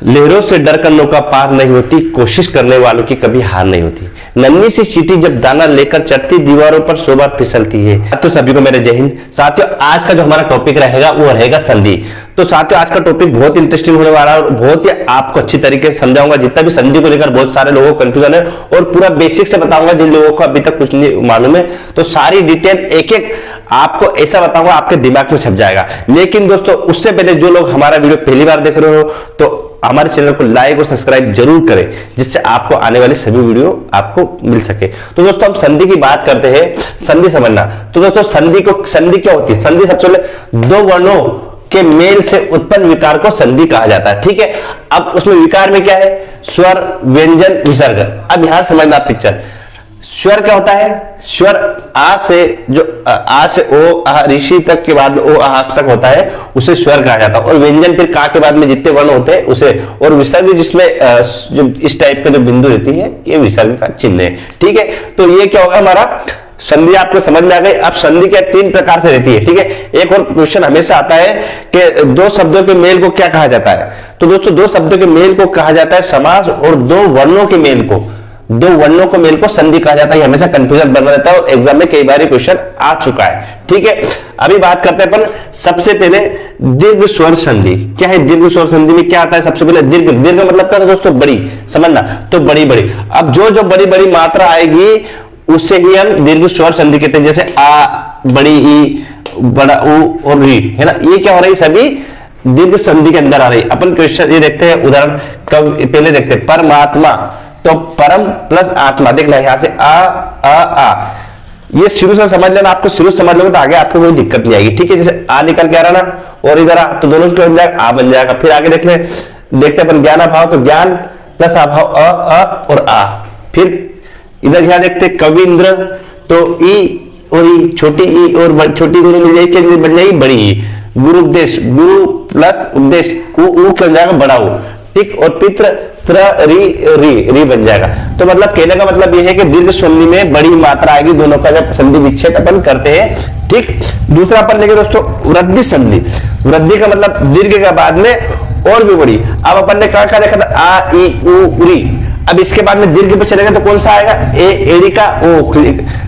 लहरों से डरकर नौका पार नहीं होती, कोशिश करने वालों की कभी हार नहीं होती। नन्ही सी चींटी जब दाना लेकर चढ़ती, दीवारों पर 100 बार फिसलती है। तो सभी को मेरे जय हिंद। साथियों, आज का जो हमारा टॉपिक रहेगा वो रहेगा संधि। तो साथियों, आज का टॉपिक बहुत इंटरेस्टिंग होने वाला है और बहुत ही आपको अच्छी तरीके से समझाऊंगा। जितना भी संधि को लेकर बहुत सारे लोगों को कंफ्यूजन है, और पूरा बेसिक से बताऊंगा जिन लोगों को अभी तक कुछ नहीं मालूम है। तो सारी डिटेल एक एक आपको ऐसा बताऊंगा, आपके दिमाग में छप जाएगा। लेकिन दोस्तों, उससे पहले जो लोग हमारा वीडियो पहली बार देख रहे हो तो हमारे चैनल को लाइक और सब्सक्राइब जरूर करें, जिससे आपको आने वाली सभी वीडियो आपको मिल सके। तो दोस्तों, हम संधि की बात करते हैं। संधि समझना। तो दोस्तों, संधि क्या होती है? संधि सबसे पहले दो वर्णों के मेल से उत्पन्न विकार को संधि कहा जाता है। ठीक है। अब उसमें विकार में क्या है? स्वर, व्यंजन, विसर्ग। अब यहां समझना पिक्चर। स्वर क्या होता है? स्वर आ से ओ आ ऋषि तक के बाद ओ आ तक होता है, उसे स्वर कहा जाता है। और व्यंजन फिर का के बाद में जितने वर्ण होते हैं उसे, और विसर्ग जिसमें जो इस टाइप का जो बिंदु रहती है, ये विसर्ग का चिन्ह है। ठीक है। तो ये क्या होगा हमारा संधि, आपको समझ में आ गई। अब संधि क्या 3 प्रकार से रहती है। ठीक है। एक और क्वेश्चन हमेशा आता है कि दो शब्दों के मेल को क्या कहा जाता है? तो दोस्तों, दो शब्दों के मेल को कहा जाता है समास, और दो वर्णों के मेल को, दो वर्णों को मेल को संधि कहा जाता है। हमेशा कंफ्यूजन बना रहता है और एग्जाम में कई बार क्वेश्चन आ चुका है। ठीक है। अभी बात करते हैं अपन सबसे पहले दीर्घ स्वर संधि। क्या है दीर्घ स्वर संधि में? क्या आता है सबसे पहले? दीर्घ। दीर्घ मतलब क्या है दोस्तों? बड़ी। समझना। तो बड़ी बड़ी, अब जो बड़ी बड़ी मात्रा आएगी उससे ही हम दीर्घ स्वर संधि कहते हैं। जैसे आ, बड़ी ई, बड़ा ऊ और री, है ना। ये क्या हो रही है? सभी दीर्घ संधि के अंदर आ रही। अपन क्वेश्चन ये देखते हैं, उदाहरण पहले देखते हैं। परमात्मा, तो परम प्लस आत्मा। देखना यहां से आ, ये शुरू से समझ लेना। आपको शुरू से समझ लोगे तो आगे आपको कोई दिक्कत नहीं आएगी। ठीक है। जैसे आ निकल के आ रहा ना, और इधर आ, तो दोनों क्या बन जाएगा? आ बन जाएगा। फिर आगे देखते अपन ज्ञान अभाव, तो ज्ञान प्लस अभाव अ और आ। फिर इधर यहां देखते कविंद्र, तो ई और ई, छोटी ई और छोटी दोनों मिल जाएगी, बन जाएगी बड़ी ई। गुरु उपदेश, गुरु प्लस उपदेश, ऊ बन जाएगा बड़ा ऊ। ठीक। और पित्र, त्र री बन जाएगा। तो मतलब कहने का मतलब यह है कि दीर्घ संधि में बड़ी मात्रा आएगी, दोनों का जब संधि विच्छेद अपन करते हैं। ठीक। दूसरा अपन लेंगे दोस्तों वृद्धि संधि। वृद्धि का मतलब दीर्घ के बाद में और भी बड़ी। अब अपन ने क्या देखा था? आ ई उ री। अब इसके बाद में दीर्घ पे चलेगा तो कौन सा आएगा? एड़ी का ओ,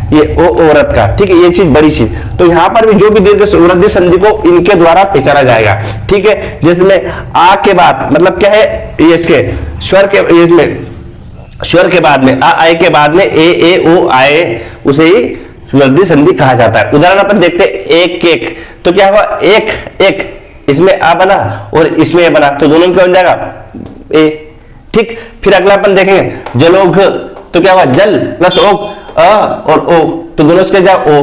ये ओ औरत का। ठीक है। ये चीज बड़ी चीज। तो यहां पर भी जो भी दीर्घ वृद्धि संधि को इनके द्वारा पहचाना जाएगा। ठीक है। जिसमें आ के बाद मतलब क्या है? ये इसके स्वर के, इसमें स्वर के बाद में आए के बाद में ए ओ आए, उसे ही वृद्धि संधि कहा जाता है। उदाहरण अपन देखते हैं एक एक। तो क्या हुआ? एक एक, इसमें आ बना और इसमें ए बना, तो दोनों में क्या बन जाएगा? ए। ठीक। फिर अगला अपन देखेंगे जलोघ। तो क्या हुआ? जल प्लस ओघ, अ और ओ, तो दोनों से क्या ओ।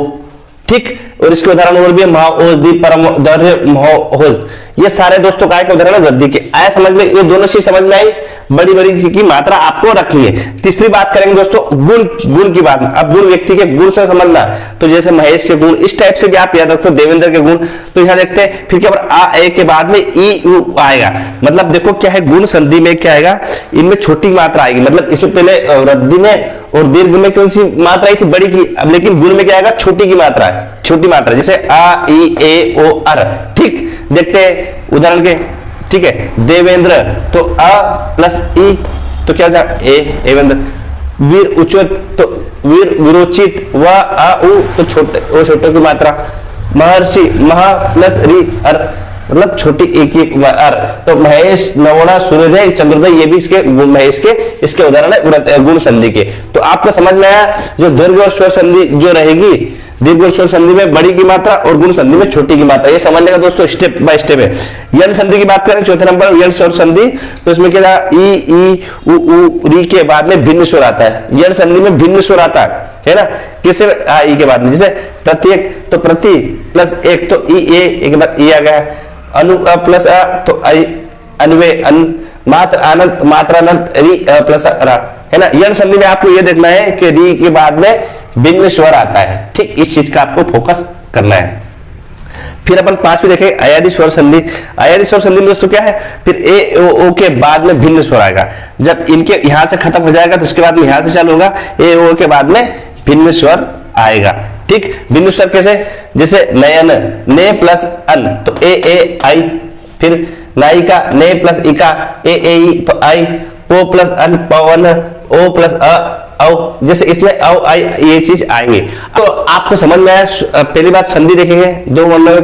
ठीक। और इसके उदाहरण और भी महाओज, परम दर्य, महाओज। ये सारे दोस्तों काय के उदाहरण वृद्धि के। आया समझ में? ये दोनों चीज समझ में आई। बड़ी बड़ी की मात्रा आपको रखनी है। तीसरी बात करेंगे दोस्तों गुण। गुण की बात। अब गुण व्यक्ति के गुण से समझना। तो जैसे महेश के गुण, इस टाइप से भी आप याद रखते हो। देवेंद्र के गुण। तो यहां देखते हैं फिर क्या आ ए के बाद में ई यू आएगा। मतलब देखो क्या है, गुण संधि में क्या आएगा? इनमें छोटी मात्रा आएगी। मतलब इसमें पहले वृद्धि में और दीर्घ में कौन सी मात्रा आई थी? बड़ी की। अब लेकिन गुण में क्या आएगा? छोटी की मात्रा है, छोटी मात्रा। जैसे आ ई ए ओ अर। ठीक। देखते हैं उदाहरण के। ठीक है। देवेंद्र, तो अ प्लस ई, तो क्या हो जाएगा? एवेंद्र। वीर उच्चत, तो वीर विरोचित, व आ उ, तो छोटे की मात्रा। महर्षि, महा प्लस री अर, मतलब छोटी एक ही अर। तो महेश, नवोड़ा, सूर्योदय, चंद्रोदय, ये भी इसके महेश के इसके उदाहरण है गुण संधि के। तो आपको समझ में आया? जो दीर्घ और स्वर संधि जो रहेगी, दीर्घ और स्वर संधि में बड़ी की मात्रा और गुण संधि में छोटी की मात्रा, ये समझने का दोस्तों स्टेप बाय स्टेप है। यण संधि की बात करें, चौथे नंबर यण स्वर संधि। तो इसमें क्या ई उ री के बाद में भिन्न स्वर आता है। यण संधि में भिन्न स्वर आता है ना। किसे? आ ई के बाद में। जैसे प्रत्येक, तो प्रति प्लस एक, तो ई ए के बाद ई आ गया। अनु प्लस अ, तो आई अन्वे, अन मात्र अनंत, मात्रा अनंत, री प्लस रा, है ना। यण संधि में आपको ये देखना है कि री के बाद में भिन्न स्वर आता है। ठीक। इस चीज का आपको फोकस करना है। फिर अपन 5वीं देखें अयादि स्वर संधि। अयादि स्वर संधि में दोस्तों क्या है? फिर ए ओ के बाद में भिन्न स्वर आएगा। जब इनके यहां से खत्म हो जाएगा तो उसके बाद में यहां से चालू होगा, ए ओ के बाद में भिन्न स्वर आएगा। ठीक। भिन्न स्वर कैसे? जैसे नयन, ने प्लस अन, तो ए आई। फिर नायिका, ने प्लस इका, ए ई तो आई, पो प्लस अन पवन, ओ प्लस औ, जैसे इसमें औ आई ये चीज आएंगे। तो आपको समझ में आया। पहली बात संधि देखेंगे, दो वर्णों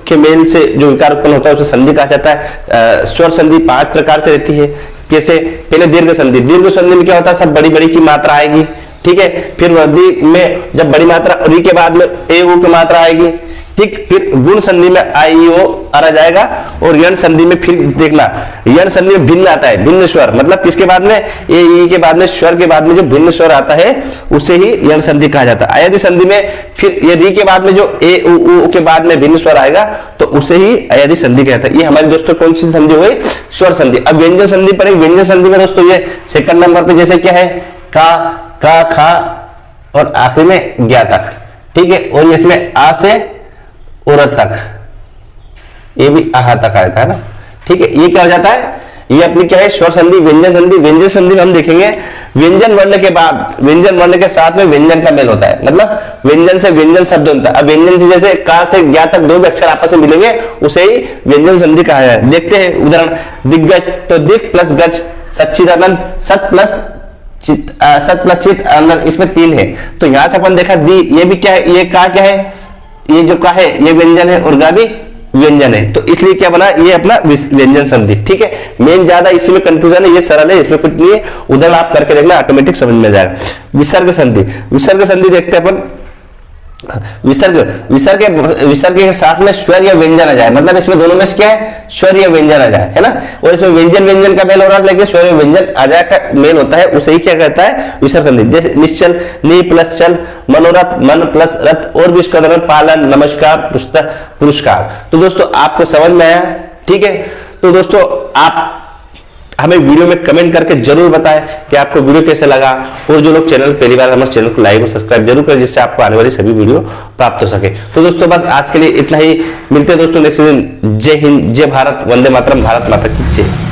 के मेल से जो विकार उत्पन्न होता है उसे संधि कहा जाता है। स्वर संधि 5 प्रकार से रहती है। कैसे? पहले दीर्घ संधि। दीर्घ संधि में क्या होता है, सब बड़ी बड़ी की मात्रा आएगी, ठीक है। फिर वृद्धि में जब बड़ी मात्रा री के बाद में ए ऊ की मात्रा आएगी, ठीक। फिर गुण संधि में आई ओ आ जाएगा, और यण संधि में फिर देखना, यण संधि में भिन्न आता है, भिन्न स्वर, मतलब किसके बाद में, ए ई के बाद में, स्वर के बाद में जो भिन्न स्वर आता है उसे ही यण संधि कहा जाता है। अयधि संधि में फिर ये री के बाद में जो ए उ के बाद में भिन्न स्वर आएगा तो उसे ही अयधि संधि कहता है। ये हमारे दोस्तों कौन सी संधि हुई? स्वर संधि। अब व्यंजन संधि पर, व्यंजन संधि में दोस्तों ये सेकंड नंबर पे जैसे क्या है, का खा और आखिरी में ज्ञा तक, ठीक है। और इसमें आ से और तक, ये भी आहा तक आता है ना, ठीक है। ये क्या हो जाता है, ये अपनी क्या है, स्वर संधि। व्यंजन संधि, व्यंजन संधि में हम देखेंगे व्यंजन वर्ण के बाद, व्यंजन वर्ण के साथ में व्यंजन का मेल होता है, मतलब व्यंजन से व्यंजन शब्द बनता है। अब व्यंजन से जैसे का से ज्ञा तक दो भी अक्षर आपस में मिलेंगे उसे ही व्यंजन संधि कहा जाए। देखते हैं उदाहरण, दिग्गज, तो दिक प्लस गज, सच्चिदानंद, सत प्लस चित आनंद, इसमें 3 है। तो यहां से अपन देखा दी, ये भी क्या है, ये का क्या है, ये जो का है ये व्यंजन है और गा भी व्यंजन है, तो इसलिए क्या बना, ये अपना व्यंजन संधि, ठीक है। मेन ज्यादा इसी में कंफ्यूजन है, ये सरल है, इसमें कुछ नहीं है। उदाहरण आप करके देखना, ऑटोमेटिक समझ में जाएगा। विसर्ग संधि, विसर्ग संधि देखते हैं अपन। विसर्ग के साथ में स्वर या व्यंजन आ जाए, मतलब इसमें दोनों में से क्या है, स्वर या व्यंजन आ जाए, है ना। और इसमें व्यंजन का मेल हो रहा है, लेकिन स्वर या व्यंजन आ जाए का मेल होता है, उसे ही क्या कहता है, विसर्ग संधि। जैसे निश्चल, नि प्लस चल, मनोरथ, मन प्लस रथ, और भी उसका पालन, नमस्कार, पुस्तक, पुरस्कार। तो दोस्तों आपको समझ में आया, ठीक है। तो दोस्तों आप हमें वीडियो में कमेंट करके जरूर बताएं कि आपको वीडियो कैसे लगा, और जो लोग चैनल पहली बार हमारे चैनल को लाइक और सब्सक्राइब जरूर करें, जिससे आपको आने वाली सभी वीडियो प्राप्त हो सके। तो दोस्तों बस आज के लिए इतना ही, मिलते हैं दोस्तों नेक्स्ट दिन। जय हिंद, जय भारत, वंदे मातरम, भारत माता की जय।